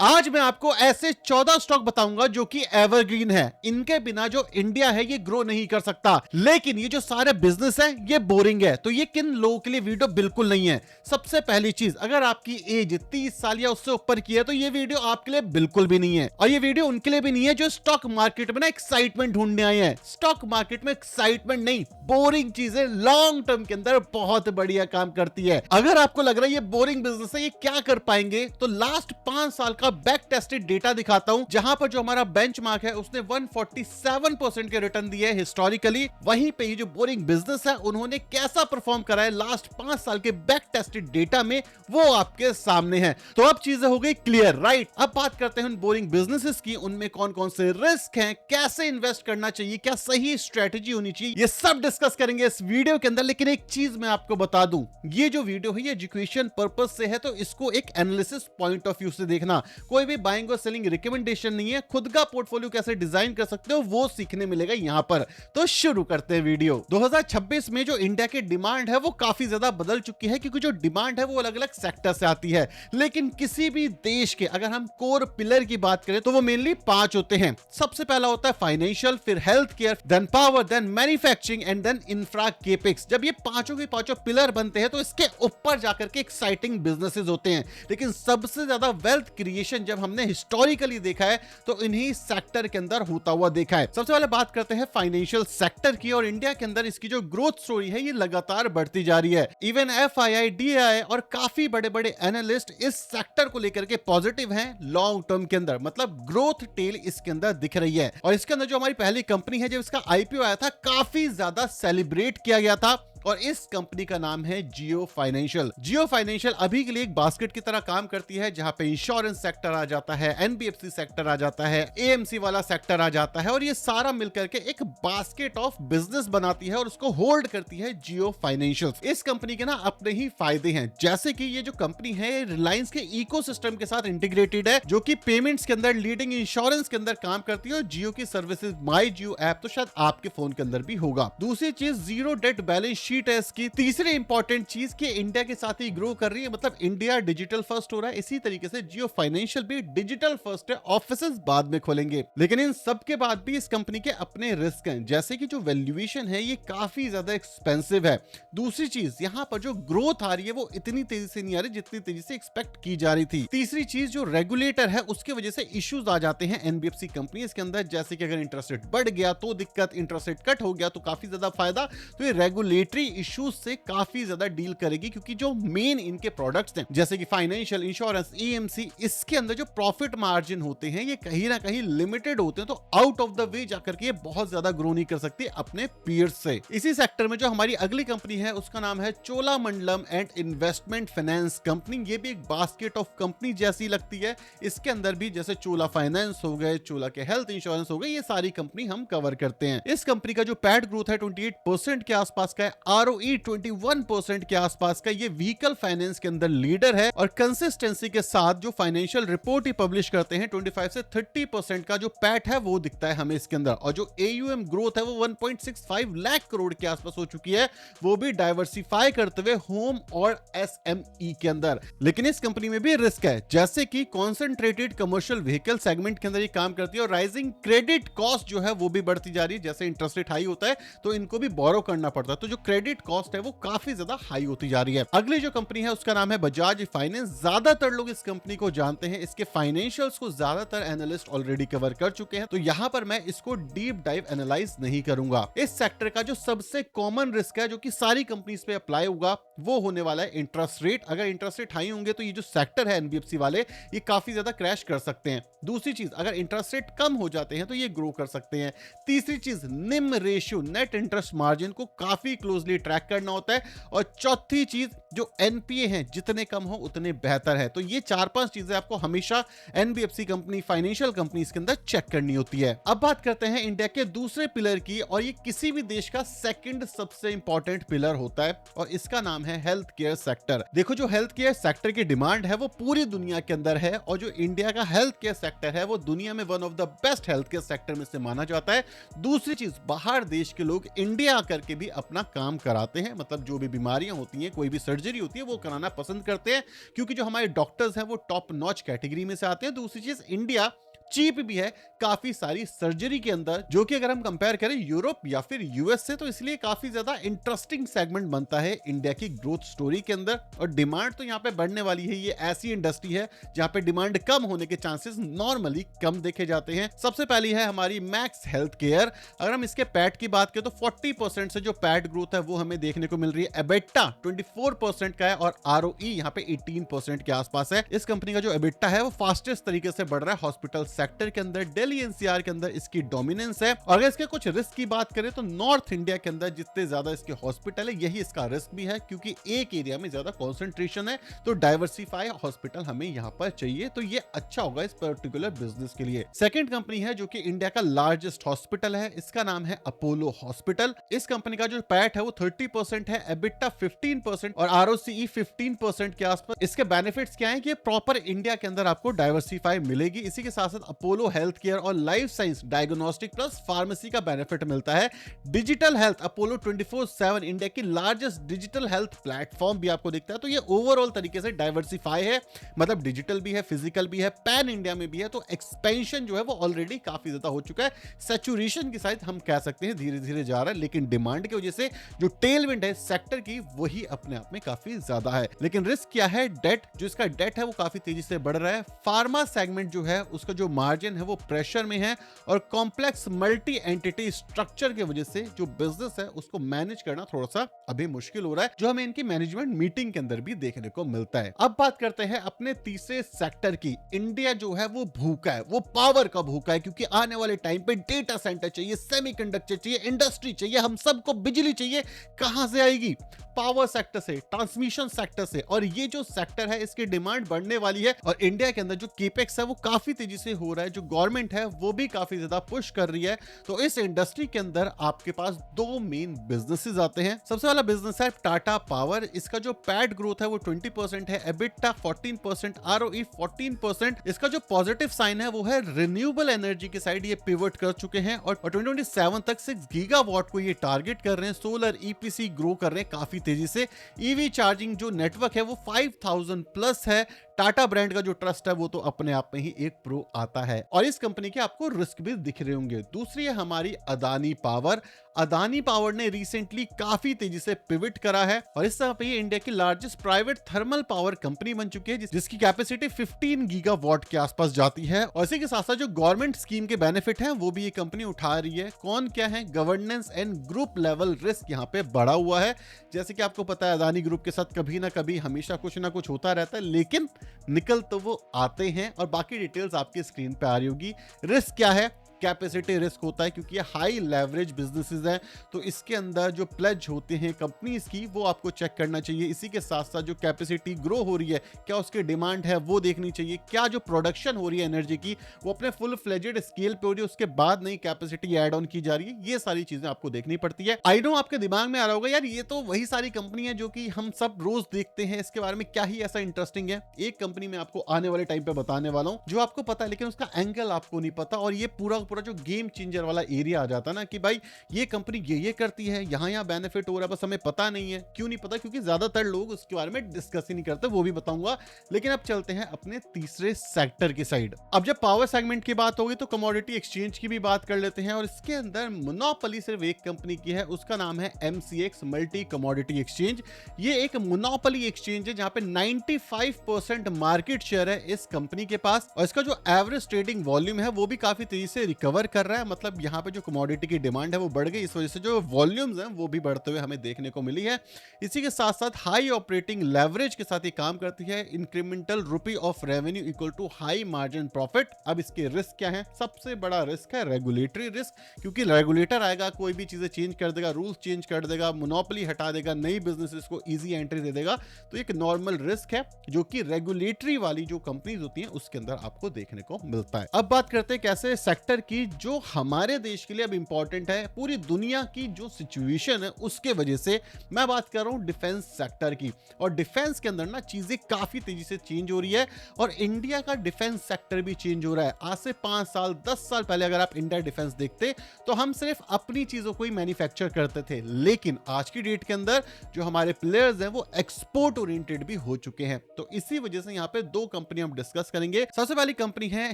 आज मैं आपको ऐसे 14 स्टॉक बताऊंगा जो कि एवरग्रीन है। इनके बिना जो इंडिया है ये ग्रो नहीं कर सकता। लेकिन ये जो सारे बिजनेस है ये बोरिंग है, तो ये किन लोगों के लिए वीडियो बिल्कुल नहीं है। सबसे पहली चीज, अगर आपकी एज 30 साल या उससे ऊपर की है तो ये वीडियो आपके लिए बिल्कुल भी नहीं है। और ये वीडियो उनके लिए भी नहीं है जो स्टॉक मार्केट में ना एक्साइटमेंट ढूंढने आए हैं। स्टॉक मार्केट में एक्साइटमेंट नहीं, बोरिंग चीजें लॉन्ग टर्म के अंदर बहुत बढ़िया काम करती है। अगर आपको लग रहा है ये बोरिंग बिजनेस है, ये क्या कर पाएंगे, तो लास्ट 5 साल का बैक टेस्टेड डेटा दिखाता हूं, जहां पर जो हमारा बेंचमार्क है उसने 147% के रिटर्न दिए हिस्टोरिकली। वहीं पे ये जो बोरिंग बिजनेस है उन्होंने कैसा परफॉर्म करा है लास्ट 5 साल के बैक टेस्टेड डेटा में, वो आपके सामने है। तो अब चीजें हो गई क्लियर, राइट। अब बात करते हैं उन बोरिंग बिजनेसेस की, उनमें कौन कौन से रिस्क हैं, कैसे इन्वेस्ट करना चाहिए, क्या सही स्ट्रेटेजी होनी चाहिए, ये सब डिस्कस करेंगे इस वीडियो के अंदर। लेकिन एक चीज मैं आपको बता दूं, ये जो वीडियो है ये एजुकेशन पर्पस से है, तो इसको एक एनालिसिस पॉइंट ऑफ व्यू से देखना। कोई भी बाइंग और सेलिंग रिकमेंडेशन नहीं है। खुद का पोर्टफोलियो कैसे डिजाइन कर सकते हो वो सीखने मिलेगा यहां पर। तो शुरू करते हैं वीडियो। 2026 में जो इंडिया की डिमांड है वो काफी ज्यादा बदल चुकी है, क्योंकि जो डिमांड है वो अलग अलग सेक्टर से आती है। लेकिन किसी भी देश के अगर हम कोर पिलर की बात करें तो वो मेनली 5 होते हैं। सबसे पहला होता है फाइनेंशियल, फिर health care, then power, then manufacturing and then infra capex. जब ये पांचों के पांचों पिलर बनते हैं तो इसके ऊपर जाकर के एक्साइटिंग बिजनेसेस होते हैं। लेकिन सबसे ज्यादा वेल्थ क्रिएशन जब हमने हिस्टोरिकली देखा है तो इन्हीं सेक्टर के अंदर होता हुआ देखा है। सबसे पहले बात करते हैं फाइनेंशियल सेक्टर की, और इंडिया के अंदर इसकी जो ग्रोथ स्टोरी है ये लगातार बढ़ती जा रही है। इवन एफआईआई, डीआई और काफी बड़े बड़े एनालिस्ट इस सेक्टर को लेकर के पॉजिटिव हैं लॉन्ग टर्म के अंदर, मतलब ग्रोथ टेल इसके अंदर दिख रही है। और इसके अंदर जो हमारी पहली कंपनी है, जब इसका आईपीओ आया था काफी ज्यादा सेलिब्रेट किया गया था, और इस कंपनी का नाम है जियो फाइनेंशियल। जियो फाइनेंशियल अभी के लिए एक बास्केट की तरह काम करती है, जहां पे इंश्योरेंस सेक्टर आ जाता है, एनबीएफसी सेक्टर आ जाता है, एएमसी वाला सेक्टर आ जाता है, और ये सारा मिलकर के एक बास्केट ऑफ बिजनेस बनाती है और उसको होल्ड करती है जियो फाइनेंशियल। इस कंपनी के ना अपने ही फायदे हैं, जैसे कि ये जो कंपनी है रिलायंस के इकोसिस्टम के साथ इंटीग्रेटेड है, जो कि पेमेंट्स के अंदर लीडिंग, इंश्योरेंस के अंदर काम करती है, और जियो की सर्विसेज माई जियो ऐप तो शायद आपके फोन के अंदर भी होगा। दूसरी चीज, जीरो डेट बैलेंस शीट है इसकी। तीसरी इंपॉर्टेंट चीज कि इंडिया के साथ ही ग्रो कर रही है, मतलब इंडिया डिजिटल फर्स्ट हो रहा है। इसी तरीके से जियो फाइनेंशियल भी डिजिटल फर्स्ट है, ऑफिसेस बाद में खोलेंगे। लेकिन इन सब के बाद भी इस कंपनी के अपने रिस्क हैं, जैसे कि जो वैल्यूएशन है ये काफी ज्यादा एक्सपेंसिव है। दूसरी चीज, यहां पर जो ग्रोथ आ रही है वो इतनी तेजी से नहीं आ रही जितनी तेजी से एक्सपेक्ट की जा रही थी। तीसरी चीज, जो रेगुलेटर है उसकी वजह से इश्यूज आ जाते हैं एनबीएफसी कंपनीज के अंदर, जैसे कि अगर इंटरेस्ट रेट बढ़ गया तो दिक्कत, इंटरेस्ट रेट कट हो गया तो काफी ज्यादा फायदा। तो ये रेगुलेटरी इश्यूज से काफी ज्यादा डील करेगी, क्योंकि जो मेन इनके प्रोडक्ट्स हैं जैसे कि फाइनेंशियल, इंश्योरेंस, ईएमसी, इसके अंदर जो प्रॉफिट मार्जिन होते हैं ये कहीं ना कहीं लिमिटेड होते हैं, तो आउट ऑफ द वे जाकर के ये बहुत ज्यादा ग्रो नहीं कर सकती अपने पीयर्स से। इसी सेक्टर में जो हमारी अगली कंपनी है उसका नाम है Cholamandalam and investment finance company. ये भी एक बास्केट ऑफ कंपनी जैसी लगती है। इसके अंदर भी जैसे चोला फाइनेंस हो गए, चोला के हेल्थ इंश्योरेंस हो गए, ये सारी कंपनी हम कवर करते हैं। इस कंपनी का जो पैट ग्रोथ है 28% के आसपास का है, आरओई 21% के आसपास का। ये व्हीकल फाइनेंस के अंदर लीडर है, और कंसिस्टेंसी के साथ जो फाइनेंशियल रिपोर्ट ही पब्लिश करते हैं 25 से 30% का जो पैट है वो दिखता है हमें इसके अंदर। और जो एयूएम ग्रोथ है वो 1.65 लाख करोड़ के आसपास हो चुकी है, वो भी डाइवर्सिफाई करते हुए होम और एसएमई के अंदर। लेकिन इस कंपनी में भी रिस्क है, जैसे कि कॉन्सेंट्रेटेड कमर्शियल व्हीकल सेगमेंट के अंदर ये काम करती है, और राइजिंग क्रेडिट कॉस्ट जो है वो भी बढ़ती जा रही है। जैसे इंटरेस्ट रेट हाई होता है तो इनको भी बोरो करना पड़ता है, तो जो क्रेडिट कॉस्ट है वो काफी ज्यादा हाई होती जा रही है। अगली जो कंपनी है उसका नाम है बजाज फाइनेंस। ज्यादातर लोग इस कंपनी को जानते हैं, इसके फाइनेंशियल्स को ज्यादातर एनालिस्ट ऑलरेडी कवर कर चुके हैं, तो यहां पर मैं इसको डीप डाइव एनालाइज नहीं करूंगा। इस सेक्टर का जो सबसे कॉमन रिस्क है जो कि सारी कंपनीज पे अप्लाई होगा वो होने वाला है इंटरेस्ट रेट। अगर इंटरेस्ट रेट हाई होंगे तो ये जो सेक्टर है एनबीएफसी वाले ये काफी ज्यादा क्रैश कर सकते हैं। दूसरी चीज, अगर इंटरेस्ट रेट कम हो जाते हैं तो ये ग्रो कर सकते हैं। तीसरी चीज, निम रेशियो, नेट इंटरेस्ट मार्जिन को काफी क्लोजली ट्रैक करना होता है। और चौथी चीज, जो एनपीए हैं जितने कम हो उतने बेहतर है। तो ये 4-5 चीजें आपको हमेशा एनबीएफसी कंपनी, फाइनेंशियल कंपनीज के अंदर चेक करनी होती है। अब बात करते हैं इंडिया के दूसरे पिलर की, और ये किसी भी देश का सेकंड सबसे इंपॉर्टेंट पिलर होता है, और इसका नाम है हेल्थ केयर सेक्टर। देखो, जो हेल्थ केयर सेक्टर की डिमांड है वो पूरी दुनिया के अंदर है, और जो इंडिया का हेल्थ केयर सेक्टर है वो दुनिया में one of the best health care sector में से माना जाता है। दूसरी चीज, बाहर देश के लोग इंडिया आकर के भी अपना काम कराते हैं, मतलब जो भी बीमारियां होती हैं, कोई भी सर्जरी होती है वो कराना पसंद करते हैं, क्योंकि जो हमारे डॉक्टर्स हैं वो टॉप नॉच कैटेगरी में से आते हैं। दूसरी चीज, इंडिया चीप भी है काफी सारी सर्जरी के अंदर, जो कि अगर हम कंपेयर करें यूरोप या फिर यूएस से, तो इसलिए काफी ज्यादा इंटरेस्टिंग सेगमेंट बनता है इंडिया की ग्रोथ स्टोरी के अंदर। और डिमांड तो यहाँ पे बढ़ने वाली है। ये ऐसी इंडस्ट्री है जहां पे डिमांड कम होने के चांसेस नॉर्मली कम देखे जाते हैं। सबसे पहली है हमारी मैक्स हेल्थ केयर। अगर हम इसके पैट की बात करें तो 40% से जो पैट ग्रोथ है वो हमें देखने को मिल रही है। एबिटा 24% का है और आरओई यहाँ पे 18% के आसपास है। इस कंपनी का जो एबिटा है वो फास्टेस्ट तरीके से बढ़ रहा है हॉस्पिटल सेक्टर के अंदर। दिल्ली एनसीआर के अंदर इसकी डोमिनेंस है। और अगर इसके कुछ रिस्क की बात करें तो नॉर्थ इंडिया के अंदर जितने ज्यादा इसके हॉस्पिटल है यही इसका रिस्क भी है, क्योंकि एक एरिया में ज्यादा कॉन्सेंट्रेशन है, तो डाइवर्सिफाई हॉस्पिटल हमें यहाँ पर चाहिए, तो ये अच्छा होगा इस पर्टिकुलर बिजनेस के लिए। सेकंड कंपनी है जो कि इंडिया का लार्जेस्ट हॉस्पिटल है, इसका नाम है अपोलो हॉस्पिटल। इस कंपनी का जो पैट है वो 30% है, एबिटा 15% और आरओसीई 15% के आसपास। इसके बेनिफिट्स क्या है कि प्रॉपर इंडिया के अंदर आपको डाइवर्सिफाई मिलेगी। इसी के साथ साथ अपोलो हेल्थ केयर और life science diagnostic plus pharmacy का बेनिफिट मिलता है। डिजिटल हेल्थ अपोलो 24/7 इंडिया की लार्जेस्ट डिजिटल हेल्थ प्लेटफॉर्म भी आपको दिखता है। तो ये ओवरऑल तरीके से डाइवर्सिफाई है, मतलब डिजिटल भी है, फिजिकल भी है, पैन इंडिया में भी है। तो एक्सपेंशन जो है वो ऑलरेडी काफी ज्यादा हो चुका है। सैचुरेशन की साइड हम कह सकते हैं धीरे धीरे जा रहा है, लेकिन डिमांड की वजह से जो टेलविंड है सेक्टर की वही अपने आप में काफी ज्यादा है। लेकिन रिस्क क्या है? डेट। जो इसका डेट है वो काफी तेजी से बढ़ रहा है। फार्मा सेगमेंट जो है उसका जो मार्जिन है वो प्रेशर में है और कॉम्प्लेक्स मल्टी एंटिटी स्ट्रक्चर की वजह से जो बिजनेस है उसको मैनेज करना थोड़ा सा अभी मुश्किल हो रहा है, जो हमें इनकी मैनेजमेंट मीटिंग के अंदर भी देखने को मिलता है। अब बात करते हैं अपने तीसरे सेक्टर की। इंडिया जो है वो भूखा है, वो पावर का भूखा है, क्योंकि आने वाले टाइम पे डेटा सेंटर चाहिए, सेमीकंडक्टर चाहिए, इंडस्ट्री चाहिए, हम सबको बिजली चाहिए। कहां से आएगी? पावर सेक्टर से, ट्रांसमिशन सेक्टर से। और ये जो सेक्टर है इसकी डिमांड बढ़ने वाली है और इंडिया के अंदर जो केपेक्स है वो काफी तेजी से हो रहा है। जो गवर्नमेंट है वो भी काफी ज्यादा पुश कर रही है। तो इस इंडस्ट्री के अंदर आपके पास दो मेन बिजनेसेस आते हैं। सबसे वाला बिजनेस है टाटा पावर। इसका जो पैट ग्रोथ है वो 20% है, एबिटा 14%, आरओई 14%। इसका जो पॉजिटिव साइन है वो है रिन्यूएबल एनर्जी की साइड ये पिवट कर चुके हैं और 2027 तक 6 गीगावाट को ये टारगेट कर रहे हैं। सोलर ईपीसी ग्रो कर रहे हैं काफी तेजी से। ईवी चार्जिंग जो नेटवर्क है वो 5000 प्लस है। टाटा ब्रांड का जो ट्रस्ट है वो तो अपने आप में ही एक प्रो आता है और इस कंपनी के आपको रिस्क भी दिख रहे होंगे। दूसरी है हमारी अदानी पावर। अदानी पावर ने रिसेंटली काफी तेजी से पिवट करा है और इस समय पे ये इंडिया की largest private thermal power company बन चुकी है, जिसकी कैपेसिटी 15 गीगावाट के आसपास जाती है। और इसी के साथ साथ जो गवर्नमेंट स्कीम के बेनिफिट हैं वो भी ये कंपनी उठा रही है। कौन क्या है? Governance and group level risk यहाँ पे बढ़ा हुआ है। जैसे कि आपको पता है अदानी ग्रुप के साथ कभी ना कभी हमेशा कुछ ना कुछ होता रहता है, लेकिन निकल तो वो आते हैं। और बाकी डिटेल्स आपकी स्क्रीन पे आ रही होगी। रिस्क क्या है? कैपेसिटी रिस्क होता है, क्योंकि ये हाई लेवरेज बिजनेसेस हैं, तो इसके अंदर जो प्लेज होते हैं कंपनीज की वो आपको चेक करना चाहिए। इसी के साथ साथ जो कैपेसिटी ग्रो हो रही है, क्या उसकी डिमांड है वो देखनी चाहिए। क्या जो प्रोडक्शन हो रही है एनर्जी की वो अपने फुल फ्लेजेड स्केल पे हो रही है, उसके बाद नई कैपेसिटी ऐड ऑन की जा रही है। ये सारी चीजें आपको देखनी पड़ती है। आई नो आपके दिमाग में आ रहा होगा यार ये तो वही सारी कंपनी है जो कि हम सब रोज देखते हैं, इसके बारे में क्या ही ऐसा इंटरेस्टिंग है। एक कंपनी में आपको आने वाले टाइम पे बताने वाला हूं जो आपको पता है, लेकिन उसका एंगल आपको नहीं पता। और ये पूरा जो गेम चेंजर वाला एरिया आ जाता ना कि भाई ये कंपनी ये करती है, यहां बेनिफिट हो रहा है, बस हमें पता नहीं है। क्यों नहीं पता? क्योंकि ज्यादातर लोग उसके बारे में डिस्कस ही नहीं करते, वो भी बताऊंगा। लेकिन अब चलते हैं अपने तीसरे सेक्टर की साइड। अब जब पावर सेगमेंट की बात होगी तो कमोडिटी एक्सचेंज की भी बात कर लेते हैं और इसके अंदर मोनोपोली सिर्फ एक कंपनी की है, उसका नाम है MCX मल्टी कमोडिटी एक्सचेंज। ये एक मोनोपोली एक्सचेंज है जहां पे 95% मार्केट शेयर है इस कंपनी के पास और इसका जो एवरेज ट्रेडिंग वॉल्यूम है वो भी काफी तेजी से रिकवर कर रहा है। मतलब यहाँ पे जो कमोडिटी की डिमांड है वो बढ़ गई, इस वजह से जो वॉल्यूम्स हैं वो भी बढ़ते हुए हमें देखने को मिली है। इसी के साथ साथ हाई ऑपरेटिंग लेवरेज के साथ ये काम करती है। Incremental rupee of revenue equal to high margin profit. अब इसके रिस्क क्या है? सबसे बड़ा रिस्क है रेगुलेटरी रिस्क, क्योंकि रेगुलेटर आएगा, कोई भी चीजें चेंज कर देगा, रूल्स चेंज कर देगा, मोनोपोली हटा देगा, नई बिजनेसेस को इजी एंट्री दे देगा। तो एक नॉर्मल रिस्क है जो कि रेगुलेटरी वाली जो कंपनीज होती हैं उसके अंदर आपको देखने को मिलता है। अब बात करते हैं कैसे सेक्टर की जो हमारे देश के लिए अब इंपॉर्टेंट है, पूरी दुनिया की जो सिचुएशन है उसके वजह से। मैं बात कर रहा हूं डिफेंस सेक्टर की, और डिफेंस के अंदर ना चीजें काफी तेजी से चेंज हो रही है, और इंडिया का डिफेंस सेक्टर भी चेंज हो रहा है। आज से 5 साल 10 साल पहले अगर आप इंडिया डिफेंस देखते तो हम सिर्फ अपनी चीजों को ही मैन्युफैक्चर करते थे, लेकिन आज की डेट के अंदर जो हमारे प्लेयर्स हैं वो एक्सपोर्ट ओरिएंटेड भी हो चुके हैं। तो इसी वजह से यहाँ पे दो कंपनी हम डिस्कस करेंगे। सबसे पहली कंपनी है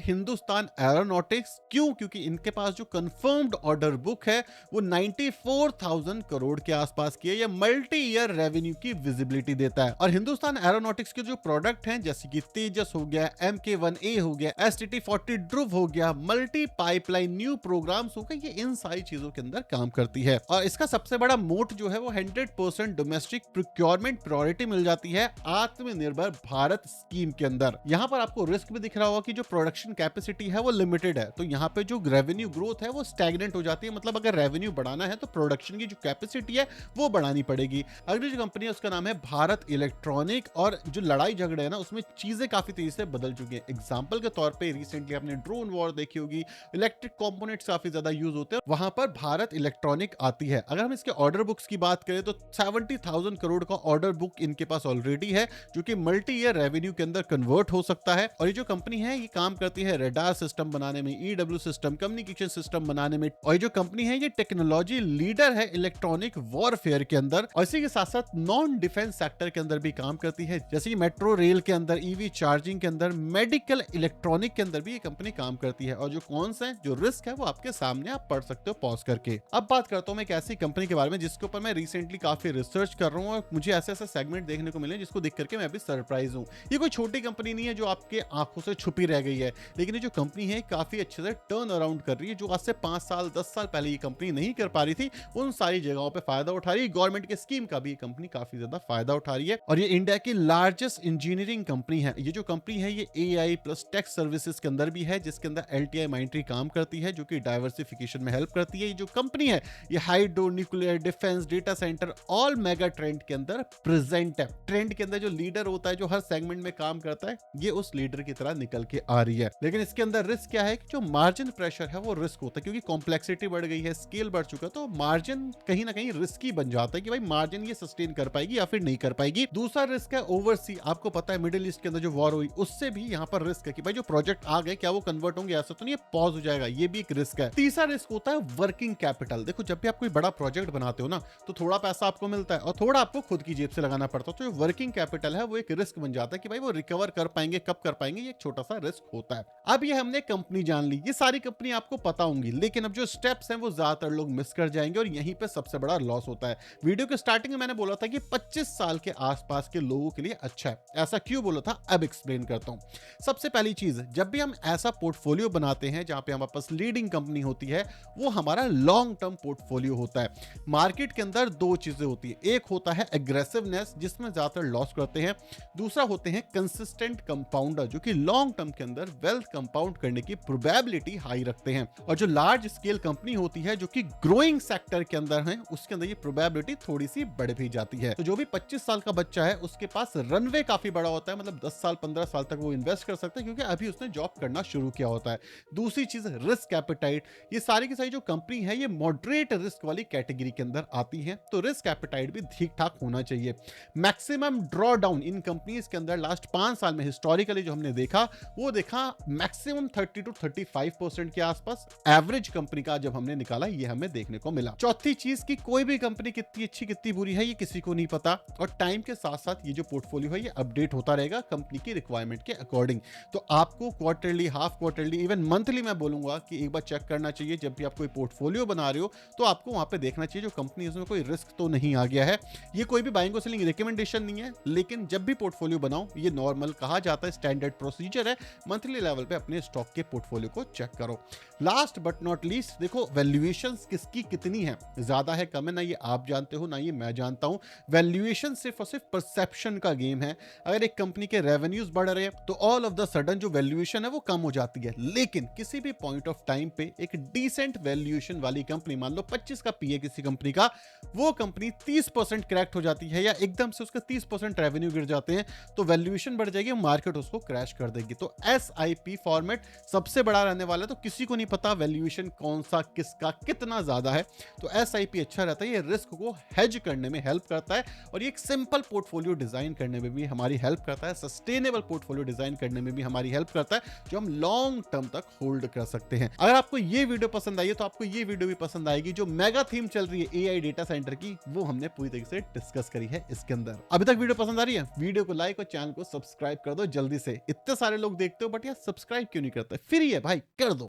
हिंदुस्तान एरोनॉटिक्स। क्यों? क्योंकि इनके पास जो कंफर्म्ड ऑर्डर बुक है वो 94,000 करोड़ के आसपास की है। ये मल्टी ईयर रेवेन्यू की विजिबिलिटी देता है। और हिंदुस्तान एरोनॉटिक्स के जो प्रोडक्ट हैं जैसे कि तेजस हो गया, MK1A हो गया, STT-40 ध्रुव हो गया, मल्टी पाइपलाइन न्यू प्रोग्राम्स हो गए, ये इन सारी चीजों के अंदर काम करती है। और इसका सबसे बड़ा मोट जो है वो 100% डोमेस्टिक प्रोक्योरमेंट प्रायोरिटी मिल जाती है आत्मनिर्भर भारत स्कीम के अंदर। यहाँ पर आपको रिस्क भी दिख रहा होगा कि जो प्रोडक्शन कैपेसिटी है वो लिमिटेड है, तो यहाँ पे जो रेवेन्यू ग्रोथ है वो स्टैग्नेंट हो जाती है। मतलब अगर रेवेन्यू बढ़ाना है तो प्रोडक्शन की जो कैपेसिटी है वो बढ़ानी पड़ेगी। अगली जो कंपनी है उसका नाम है भारत इलेक्ट्रॉनिक। और जो लड़ाई झगड़े है ना उसमें चीजें काफी तेजी से बदल चुकी हैं। एग्जांपल के तौर पे रिसेंटली आपने ड्रोन वॉर देखी होगी, इलेक्ट्रिक कंपोनेंट्स काफी ज्यादा यूज होते हैं, वहां पर भारत इलेक्ट्रॉनिक आती है। अगर हम इसके ऑर्डर बुक्स की बात करें तो 70,000 करोड़ का ऑर्डर बुक इनके पास ऑलरेडी है, जो कि मल्टी ईयर रेवेन्यू के अंदर कन्वर्ट हो सकता है। और ये जो कंपनी है ये काम करती है रडार सिस्टम बनाने में, EW सिस्टम, कम्युनिकेशन सिस्टम बनाने में। और ये जो कंपनी है ये टेक्नोलॉजी लीडर है इलेक्ट्रॉनिक वॉरफेयर के अंदर। और इसी के साथ साथ नॉन डिफेंस सेक्टर के अंदर भी काम करती है, जैसे कि मेट्रो रेल के अंदर, EV चार्जिंग के अंदर, मेडिकल इलेक्ट्रॉनिक के अंदर भी ये कंपनी काम करती है। और जो कौन सा है जो रिस्क है वो आपके सामने आप पढ़ सकते हो पॉज करके। अब बात करता हूं मैं एक ऐसी कंपनी के बारे में जिसके ऊपर मैं रिसेंटली काफी रिसर्च कर रहा हूं, और मुझे ऐसे ऐसे सेगमेंट देखने को मिले जिसको देख करके मैं भी सरप्राइज हूं। ये कोई छोटी कंपनी नहीं है जो आपके आंखों से छुपी रह गई है, लेकिन ये जो कंपनी है काफी अच्छे से टर्न अराउंड कर रही है। जो आज से 5 साल 10 साल पहले ये कंपनी नहीं कर पा रही थी, उन सारी जगहों पे फायदा उठा रही है। गवर्नमेंट के स्कीम का भी ये कंपनी काफी ज्यादा फायदा उठा रही है। और ये इंडिया की लार्जेस्ट इंजीनियरिंग कंपनी है। ये जो कंपनी है ये AI प्लस टेक सर्विसेज के अंदर भी है, जिसके अंदर LTI माइंट्री काम करती है, जो कि डाइवर्सिफिकेशन में हेल्प करती है। ये जो कंपनी है ये hydro, nuclear, defence, data centre, all mega trend के अंदर प्रेजेंट है। ट्रेंड के अंदर जो लीडर होता है, जो हर सेगमेंट में काम करता है, ये उस लीडर की तरह निकल के आ रही है। लेकिन इसके अंदर रिस्क क्या है कि जो मार्जिन प्रेशर है वो रिस्क होता है, क्योंकि कॉम्प्लेक्सिटी बढ़ गई है, स्केल बढ़ चुका है, तो मार्जिन कहीं ना कहीं रिस्की बन जाता है कि भाई मार्जिन ये सस्टेन कर पाएगी या फिर नहीं कर पाएगी। दूसरा रिस्क है ओवरसी। आपको पता है मिडिल ईस्ट के अंदर जो वॉर हुई उससे भी यहाँ पर रिस्क है कि भाई जो प्रोजेक्ट आ गए क्या वो कन्वर्ट होंगे, ऐसा तो नहीं पॉज हो जाएगा, ये भी एक रिस्क है। तीसरा रिस्क होता है वर्किंग कैपिटल। देखो जब भी आप कोई बड़ा प्रोजेक्ट बनाते हो ना तो थोड़ा पैसा आपको मिलता है और थोड़ा आपको खुद की जेब से लगाना पड़ता है, तो जो वर्किंग कैपिटल है वो एक रिस्क बन जाता है कि भाई वो रिकवर कर पाएंगे, कब कर पाएंगे, ये एक छोटा सा रिस्क होता है। अब ये हमने कंपनी जान ली, ये सारी कंपनी आपको पता होंगी, लेकिन अब जो स्टेप्स हैं वो ज्यादातर लोग मिस कर जाएंगे और यहीं पे सबसे बड़ा लॉस होता है। वीडियो के स्टार्टिंग में मैंने बोला था कि 25 साल के आसपास के लोगों के लिए अच्छा है। ऐसा क्यों बोला था अब एक्सप्लेन करता हूं। सबसे पहली चीज, जब भी हम ऐसा पोर्टफोलियो बनाते हैं जहां पे हमारे पास लीडिंग कंपनी होती है, वो हमारा लॉन्ग टर्म पोर्टफोलियो होता है। मार्केट के अंदर दो चीजें होती है, एक होता है एग्रेसिवनेस जिसमें ज्यादातर लॉस करते हैं, दूसरा होते हैं कंसिस्टेंट कंपाउंडर जो कि लॉन्ग टर्म के अंदर वेल्थ कंपाउंड करने की प्रोबेबिलिटी हाई रखते हैं। और जो लार्ज स्केल कंपनी होती है जो कि ग्रोइंग सेक्टर के अंदर है, उसके अंदर ये प्रोबेबिलिटी थोड़ी सी बढ़ भी जाती है। तो जो भी 25 साल का बच्चा है उसके पास रनवे काफी बड़ा होता है, मतलब 10 साल 15 साल तक वो इन्वेस्ट कर सकता है क्योंकि अभी उसने जॉब करना शुरू किया होता है। दूसरी चीज रिस्क एपेटाइट, ये सारी की सारी जो कंपनी है ये मॉडरेट रिस्क वाली कैटेगरी के अंदर आती है, तो रिस्क एपेटाइट भी ठीक ठाक होना चाहिए। Maximum draw down in companies के अंदर लास्ट 5 साल में हिस्टोरिकली जो हमने देखा वो देखा मैक्सिमम 30 to 35% के आसपास। एवरेज कंपनी का जब हमने निकाला ये हमें देखने को मिला। चौथी चीज की कोई भी कंपनी कितनी अच्छी कितनी बुरी है ये किसी को नहीं पता, और टाइम के साथ साथ ये जो पोर्टफोलियो है ये अपडेट होता रहेगा कंपनी की रिक्वायरमेंट के अकॉर्डिंग। तो आपको quarterly, half quarterly, even monthly मैं बोलूंगा कि एक बार चेक करना चाहिए। जब भी आप कोई पोर्टफोलियो बना रहे हो तो आपको वहां पे देखना चाहिए जो कंपनी उसमें कोई रिस्क तो नहीं आ गया है। ये कोई भी बाइंग और सेलिंग रिकमेंडेशन नहीं है, लेकिन जब भी पोर्टफोलियो बनाओ ये नॉर्मल कहा जाता है, स्टैंडर्ड प्रोसीजर है, मंथली लेवल पे अपने स्टॉक के पोर्टफोलियो को चेक करो। लास्ट बट नॉट लीस्ट, देखो वैल्यूएशंस किसकी कितनी है, ज्यादा है कम है ना ये आप जानते हो ना ये मैं जानता हूं। वैल्यूएशन सिर्फ और सिर्फ परसेप्शन का गेम है। अगर एक कंपनी के रेवेन्यूज बढ़ रहे हैं तो ऑल ऑफ द सडन जो वैल्यूएशन है वो कम हो जाती है, लेकिन किसी भी पॉइंट ऑफ टाइम पे एक डिसेंट वैल्यूएशन वाली कंपनी, मान लो 25 का पीए किसी कंपनी का, वो कंपनी 30% क्रैक्ट हो जाती है या एकदम से उसका 30% रेवेन्यू गिर जाते हैं तो वैल्यूएशन बढ़ जाएगी, मार्केट उसको क्रैश कर देगी। तो SIP फॉर्मेट सबसे बड़ा रहने वाला है, तो किसी को नहीं पता वैल्यूएशन कौन सा किसका कितना ज्यादा है। तो SIP अच्छा रहता है, ये रिस्क को हेज करने में हेल्प करता है और ये एक सिंपल पोर्टफोलियो डिजाइन करने में भी हमारी हेल्प करता है, सस्टेनेबल पोर्टफोलियो डिजाइन करने में भी हमारी हेल्प करता है, जो हम लॉन्ग टर्म तक होल्ड कर सकते हैं। अगर आपको ये वीडियो पसंद आई है तो आपको ये वीडियो भी पसंद आएगी। जो मेगा थीम चल रही है AI डेटा सेंटर की, वो हमने पूरी तरीके से डिस्कस करी है इसके अंदर। अभी तक वीडियो पसंद आ रही है, वीडियो को लाइक और चैनल को सब्सक्राइब कर दो जल्दी से। इतने सारे लोग देखते हो बट यार सब्सक्राइब क्यों नहीं करते? फ्री है भाई, कर दो।